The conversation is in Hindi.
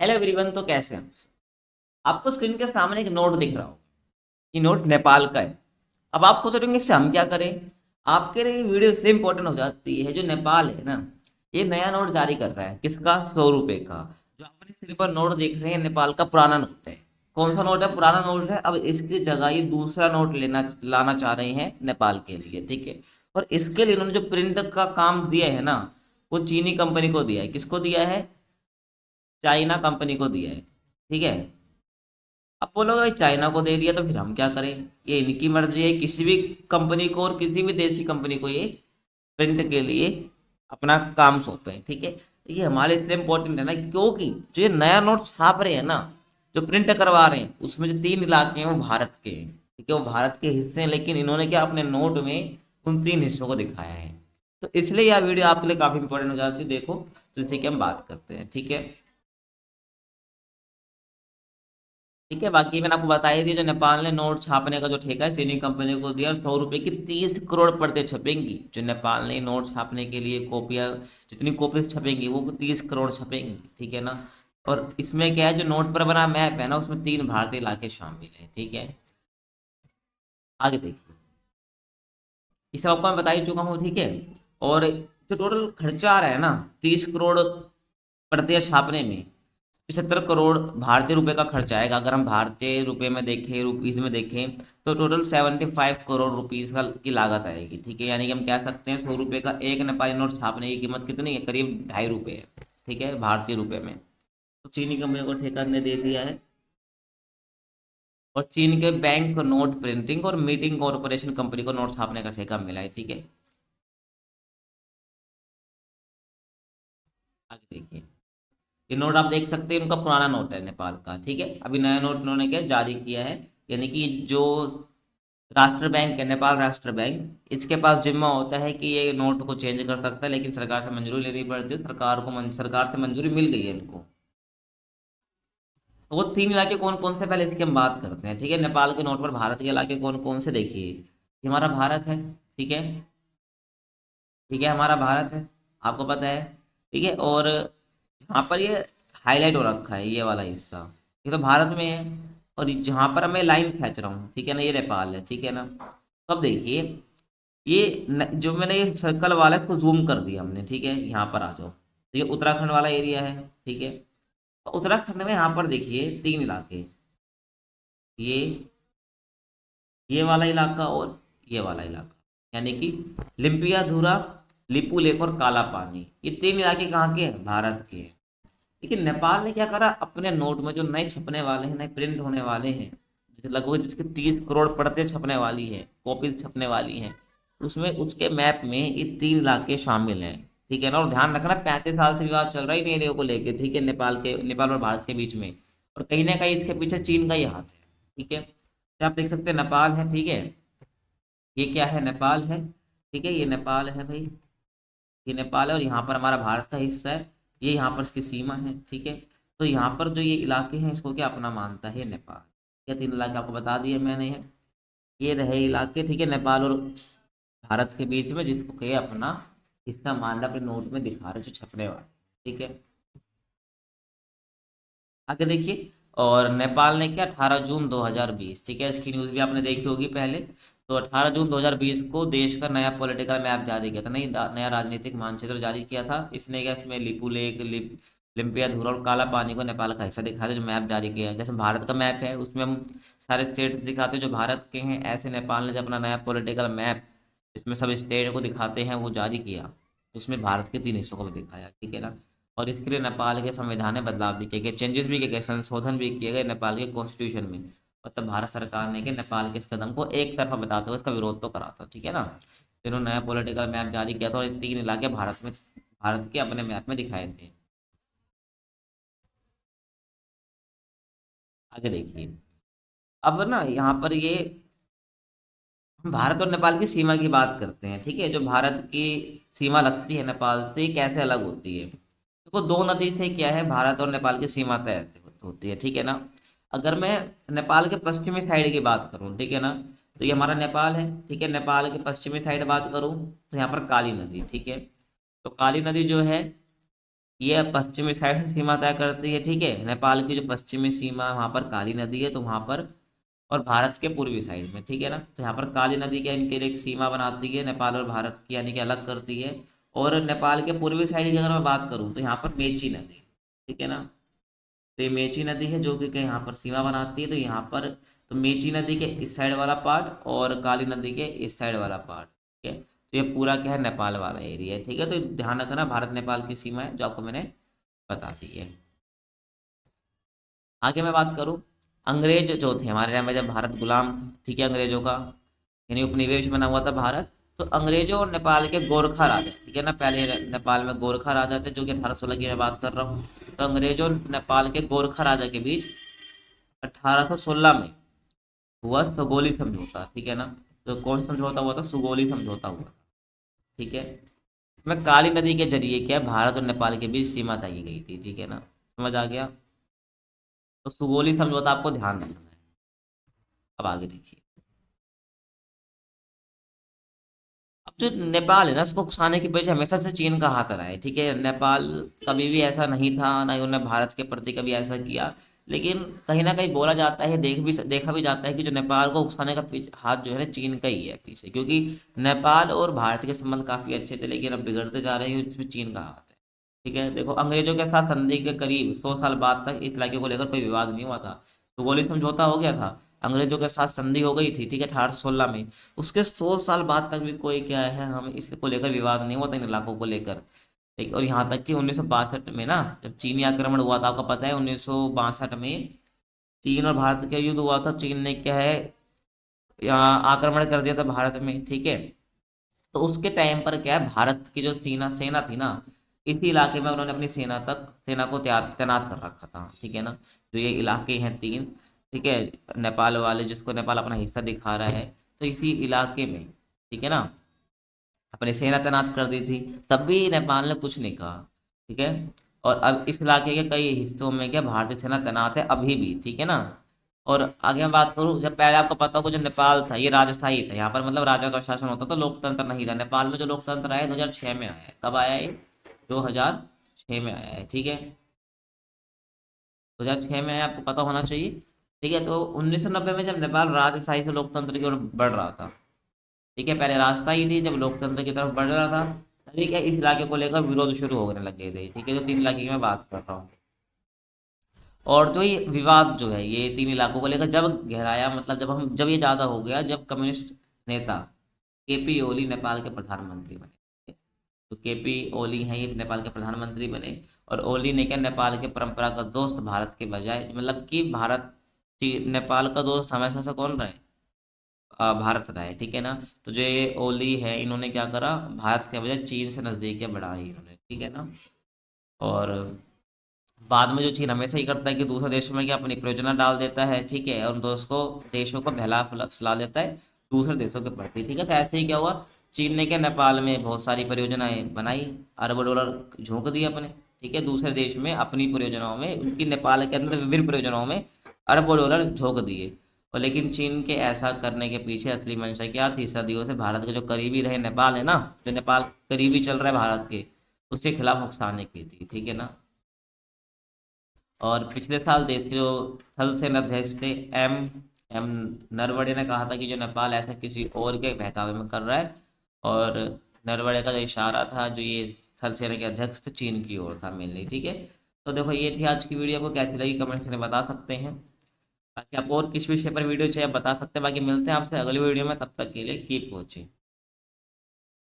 Hello everyone. तो कैसे हैं आपको स्क्रीन के सामने एक नोट दिख रहा हो। ये नोट नेपाल का है। अब आप सोच रहे होंगे इससे हम क्या करें। आपके लिए ये वीडियो इसलिए इंपॉर्टेंट हो जाती है, जो नेपाल है ना, ये नया नोट जारी कर रहा है। किसका? 100 रुपए का। जो अपने स्क्रीन पर नोट देख रहे हैं, नेपाल का पुराना नोट है। कौन सा नोट है? पुराना नोट है। अब इसकी जगह ये दूसरा नोट लेना लाना चाह रहे हैं नेपाल के लिए, ठीक है। और इसके लिए इन्होंने जो प्रिंट का काम दिया है ना, वो चीनी कंपनी को दिया है। किसको दिया है? चाइना कंपनी को दिया है, ठीक है। अब बोलोगे भाई चाइना को दे दिया तो फिर हम क्या करें। ये इनकी मर्जी है, किसी भी कंपनी को और किसी भी देश की कंपनी को ये प्रिंट के लिए अपना काम सौंपे, ठीक है। ये हमारे इसलिए इम्पोर्टेंट है ना, क्योंकि जो ये नया नोट छाप रहे हैं ना, जो प्रिंट करवा रहे हैं, उसमें जो 3 इलाके हैं वो भारत के हैं, ठीक है। वो भारत के हिस्से हैं, लेकिन इन्होंने क्या अपने नोट में उन 3 हिस्सों को दिखाया है। तो इसलिए यह वीडियो आपके लिए काफी इंपॉर्टेंट हो जाती है। देखो, तो जैसे कि हम बात करते हैं, ठीक है। ठीक है, बाकी मैंने आपको बता ही दिया। जो नेपाल ने नोट छापने का जो ठेका है चीनी कंपनी को दिया, और 100 रुपए की 30 करोड़ प्रति छपेंगी। जो नेपाल ने नोट छापने के लिए कॉपियां, जितनी कॉपीज छपेंगी वो 30 करोड़ छपेंगी, ठीक है ना। और इसमें क्या है, जो नोट पर बना मैप है ना, उसमें 3 भारतीय इलाके शामिल है, ठीक है। आगे देखिए, इसे आपको मैं बता ही चुका हूँ, ठीक है। और जो टोटल खर्चा आ रहा है ना, 30 करोड़ प्रत्यय छापने में 75 करोड़ भारतीय रुपए का खर्चा आएगा। अगर हम भारतीय रुपए में देखें, रुपीज में देखें, तो टोटल 75 करोड़ रुपीज का की लागत आएगी, ठीक है। यानी कि हम कह सकते हैं 100 रुपए का एक नेपाली नोट छापने की कीमत कितनी है? करीब 2.5 रुपये है, ठीक है, भारतीय रुपए में। तो चीनी कंपनी को ठेका ने दे दिया है। और चीन के बैंक नोट प्रिंटिंग और मीटिंग कॉरपोरेशन कंपनी को नोट छापने का ठेका मिला है, ठीक है। आगे देखिए, ये नोट आप देख सकते हैं, उनका पुराना नोट है नेपाल का, ठीक है। अभी नया नोट उन्होंने क्या जारी किया है। यानी कि जो राष्ट्र बैंक है, नेपाल राष्ट्र बैंक, इसके पास जिम्मा होता है कि ये नोट को चेंज कर सकता है, लेकिन सरकार से मंजूरी लेनी पड़ती है। सरकार से मंजूरी मिल गई है इनको। तो वो 3 इलाके कौन कौन से, पहले इसकी हम बात करते हैं, ठीक है। नेपाल के नोट पर भारत के इलाके कौन कौन से, देखिए। ये हमारा भारत है, ठीक है। ठीक है, हमारा भारत है, आपको पता है, ठीक है। और यहाँ पर ये हाईलाइट हो रखा है, ये वाला हिस्सा, ये तो भारत में है। और जहाँ पर मैं लाइन खींच रहा हूँ, ठीक है ना, ये नेपाल है, ठीक है ना। तो अब देखिए, ये जो मैंने ये सर्कल वाला है, इसको जूम कर दिया हमने, ठीक है। यहाँ पर आ जाओ, तो ये उत्तराखंड वाला एरिया है, ठीक है। तो उत्तराखंड में यहाँ पर देखिए 3 इलाके, ये ये वाला इलाका और ये वाला इलाका, यानी कि लिम्पिया धुरा, लिपू लेक और काला पानी, ये 3 इलाके कहाँ के हैं? भारत के हैं। लेकिन नेपाल ने क्या करा, अपने नोट में जो नए छपने वाले हैं, नए प्रिंट होने वाले हैं, जैसे लगभग जिसके 30 करोड़ प्रति छपने वाली है, कॉपीज छपने वाली हैं, उसमें उसके मैप में ये 3 इलाके शामिल हैं, ठीक है ना। और ध्यान रखना, 35 साल से विवाद चल रहा है इन एरिया को लेके, ठीक है, नेपाल और भारत के बीच में। और कहीं ना कहीं इसके पीछे चीन का ही हाथ है, ठीक है। तो आप देख सकते हैं नेपाल है, ठीक है। ये क्या है? नेपाल है, ठीक है। ये नेपाल है भाई, ये नेपाल है। और यहाँ पर हमारा भारत का हिस्सा है, ये यहाँ पर इसकी सीमा है, ठीक है। तो यहाँ पर जो ये इलाके हैं, इसको क्या अपना मानता है? नेपाल। ये 3 इलाके आपको बता दिए मैंने हैं। ये रहे इलाके, ठीक है, नेपाल और भारत के बीच में, जिसको कहे अपना हिस्सा मान रहा, अपने नोट में दिखा रहे, जो छपने वाले, ठीक है। आगे देखिए, और नेपाल ने क्या, 18 जून 2020, ठीक है, इसकी न्यूज़ भी आपने देखी होगी पहले। तो 18 जून 2020 को देश का नया पॉलिटिकल मैप जारी किया था, नहीं, नया राजनीतिक मानचित्र जारी किया था इसने। क्या इसमें लिपू लेक, लिम्पिया धुरा और काला पानी को नेपाल का हिस्सा दिखाते, जो मैप जारी किया है। जैसे भारत का मैप है, उसमें हम सारे स्टेट दिखाते हैं जो भारत के हैं, ऐसे नेपाल ने जब अपना नया पॉलिटिकल मैप, इसमें सब स्टेट को दिखाते हैं, वो जारी किया, जिसमें भारत के 3 हिस्सों को भी दिखाया, ठीक है ना। और इसके लिए नेपाल के संविधान में बदलाव भी किए गए, चेंजेस भी किए गए, संशोधन भी किए गए नेपाल के कॉन्स्टिट्यूशन में। मतलब भारत सरकार ने कि नेपाल के इस कदम को एक तरफा बताते हुए इसका विरोध तो करा था, ठीक है ना। तो इन्होंने नया पॉलिटिकल मैप जारी किया था, और ये 3 इलाके भारत के अपने मैप में दिखाए थे। आगे देखिए, अब ना यहाँ पर ये हम भारत और नेपाल की सीमा की बात करते हैं, ठीक है। जो भारत की सीमा लगती है नेपाल से, ये कैसे अलग होती है? देखो, 2 नदी से क्या है, भारत और नेपाल की सीमा तय होती है, ठीक है ना। अगर मैं नेपाल के पश्चिमी साइड की बात करूं, ठीक है ना, तो ये हमारा नेपाल है, ठीक है। नेपाल के पश्चिमी साइड बात करूं, तो यहाँ पर काली नदी, ठीक है। तो काली नदी जो है, ये पश्चिमी साइड से सीमा तय करती है, ठीक है। नेपाल की जो पश्चिमी सीमा है वहाँ पर काली नदी है, तो वहाँ पर, और भारत के पूर्वी साइड में, ठीक है ना, तो यहाँ पर काली नदी के इनके लिए एक सीमा बनाती है नेपाल और भारत की, यानी कि अलग करती है। और नेपाल के पूर्वी साइड की अगर मैं बात करूँ तो यहाँ पर मेची नदी, ठीक है ना, तो ये मेची नदी है जो कि यहाँ पर सीमा बनाती है। तो यहाँ पर, तो मेची नदी के इस साइड वाला पार्ट और काली नदी के इस साइड वाला पार्ट, ठीक है, तो ये पूरा क्या है, नेपाल वाला एरिया है, ठीक है। तो ध्यान रखना भारत नेपाल की सीमा है जो आपको मैंने बता दी है। आगे मैं बात करूँ, अंग्रेज जो थे हमारे टाइम में जब भारत गुलाम था, ठीक है, अंग्रेजों का यानी उपनिवेश बना हुआ था भारत, तो अंग्रेजों और नेपाल के गोरखा राजा, ठीक है ना, पहले नेपाल में गोरखा राजा थे जो कि 1816 की मैं बात कर रहा हूँ। तो अंग्रेजों और नेपाल के गोरखा राजा के बीच 1816 में हुआ सुगौली समझौता, ठीक है ना। तो कौन समझौता हुआ था, सुगौली समझौता हुआ था, ठीक है। इसमें काली नदी के जरिए क्या है, भारत और नेपाल के बीच सीमा तय की गई थी, ठीक है ना, समझ आ गया। तो सुगौली समझौता आपको ध्यान रखना है। अब आगे देखिए, अब जो नेपाल है ना, इसको उकसाने के पीछे हमेशा से चीन का हाथ रहा है, ठीक है। नेपाल कभी भी ऐसा नहीं था, ना ही उन्होंने भारत के प्रति कभी ऐसा किया, लेकिन कहीं ना कहीं बोला जाता है, देखा भी जाता है कि जो नेपाल को उकसाने का हाथ जो है ना, चीन का ही है पीछे, क्योंकि नेपाल और भारत के संबंध काफी अच्छे थे, लेकिन अब बिगड़ते जा रहे हैं, इसमें चीन का हाथ है, ठीक है। देखो, अंग्रेजों के साथ संधि के करीब 100 साल बाद तक इस इलाके को लेकर कोई विवाद नहीं हुआ था, सुगौली समझौता हो गया था, अंग्रेजों के साथ संधि हो गई थी, ठीक है, 1816 में। उसके 100 साल बाद तक भी कोई क्या है, हम इसको लेकर विवाद नहीं हुआ था इन इलाकों को लेकर, ठीक। और यहाँ तक कि 1962 में ना, जब चीनी आक्रमण हुआ था, आपको पता है 1962 में चीन और भारत का युद्ध हुआ था, चीन ने क्या है, यहाँ आक्रमण कर दिया था भारत में, ठीक है। तो उसके टाइम पर क्या है, भारत की जो सेना सेना थी ना, इसी इलाके में उन्होंने अपनी सेना को तैयार तैनात कर रखा था, ठीक है ना। जो ये इलाके हैं तीन, ठीक है, नेपाल वाले जिसको नेपाल अपना हिस्सा दिखा रहा है, तो इसी इलाके में, ठीक है ना, अपनी सेना तैनात कर दी थी, तब भी नेपाल ने कुछ नहीं कहा, ठीक है। और अब इस इलाके के कई हिस्सों में क्या भारतीय सेना तैनात है अभी भी, ठीक है ना। और आगे मैं बात करूँ, जब पहले आपको पता होगा जो नेपाल था ये राजशाही था, यहाँ पर मतलब राजा का शासन होता था, लोकतंत्र नहीं था। नेपाल में जो लोकतंत्र आया 2006 में आया है, कब आया है, 2006 में आया है, ठीक है, 2006 में आया, आपको पता होना चाहिए, ठीक है। तो 1990 में जब नेपाल राजशाही से लोकतंत्र की ओर बढ़ रहा था, ठीक है, पहले राजशाही थी, जब लोकतंत्र की तरफ बढ़ रहा था, तभी क्या इस इलाके को लेकर विरोध शुरू होने लग गए थे, ठीक है। तो तीन इलाके की मैं बात कर रहा हूँ। और जो ये विवाद जो है ये तीन इलाकों को लेकर जब गहराया, मतलब जब ये ज्यादा हो गया, जब कम्युनिस्ट नेता केपी ओली नेपाल के प्रधानमंत्री बने। तो केपी ओली हैं, ये नेपाल के प्रधानमंत्री बने, और ओली ने क्या, नेपाल के परंपरागत दोस्त भारत के बजाय, मतलब कि नेपाल का दोस्त हमेशा से कौन रहे, भारत रहा है, ठीक है ना। तो जो ये ओली है, इन्होंने क्या करा, भारत के बजाय चीन से नजदीकियां बढ़ाई इन्होंने, ठीक है ना। और बाद में जो चीन हमेशा ही करता है कि दूसरे देशों में क्या अपनी परियोजना डाल देता है, ठीक है, और उन देशों को बहला फुसला देता है दूसरे देशों के प्रति, ठीक है। तो ऐसे ही क्या हुआ, चीन ने क्या नेपाल में बहुत सारी परियोजनाएं बनाई, अरबों डॉलर झोंक दिए अपने, ठीक है, दूसरे देश में अपनी परियोजनाओं में, उनकी नेपाल के अंदर विभिन्न परियोजनाओं में अरबों डॉलर झोंक दिए। और लेकिन चीन के ऐसा करने के पीछे असली मंशा क्या थी, सदियों से भारत के जो करीबी रहे नेपाल है ना, जो नेपाल करीबी चल रहा है भारत के, उसके खिलाफ उकसाने की थी, ठीक है ना। और पिछले साल देश के जो थल सेना अध्यक्ष थे, एम एम नरवणे ने कहा था कि जो नेपाल ऐसा किसी और के बहकावे में कर रहा है, और नरवणे का जो इशारा था, जो ये थल सेना के अध्यक्ष थे, चीन की ओर था मेनली, ठीक है। तो देखो, ये थी आज की वीडियो, आपको कैसी लगी कमेंट्स में बता सकते हैं। बाकी आप और किस विषय पर वीडियो चाहिए बता सकते हैं। बाकी मिलते हैं आपसे अगली वीडियो में, तब तक के लिए कीप वॉचिंग।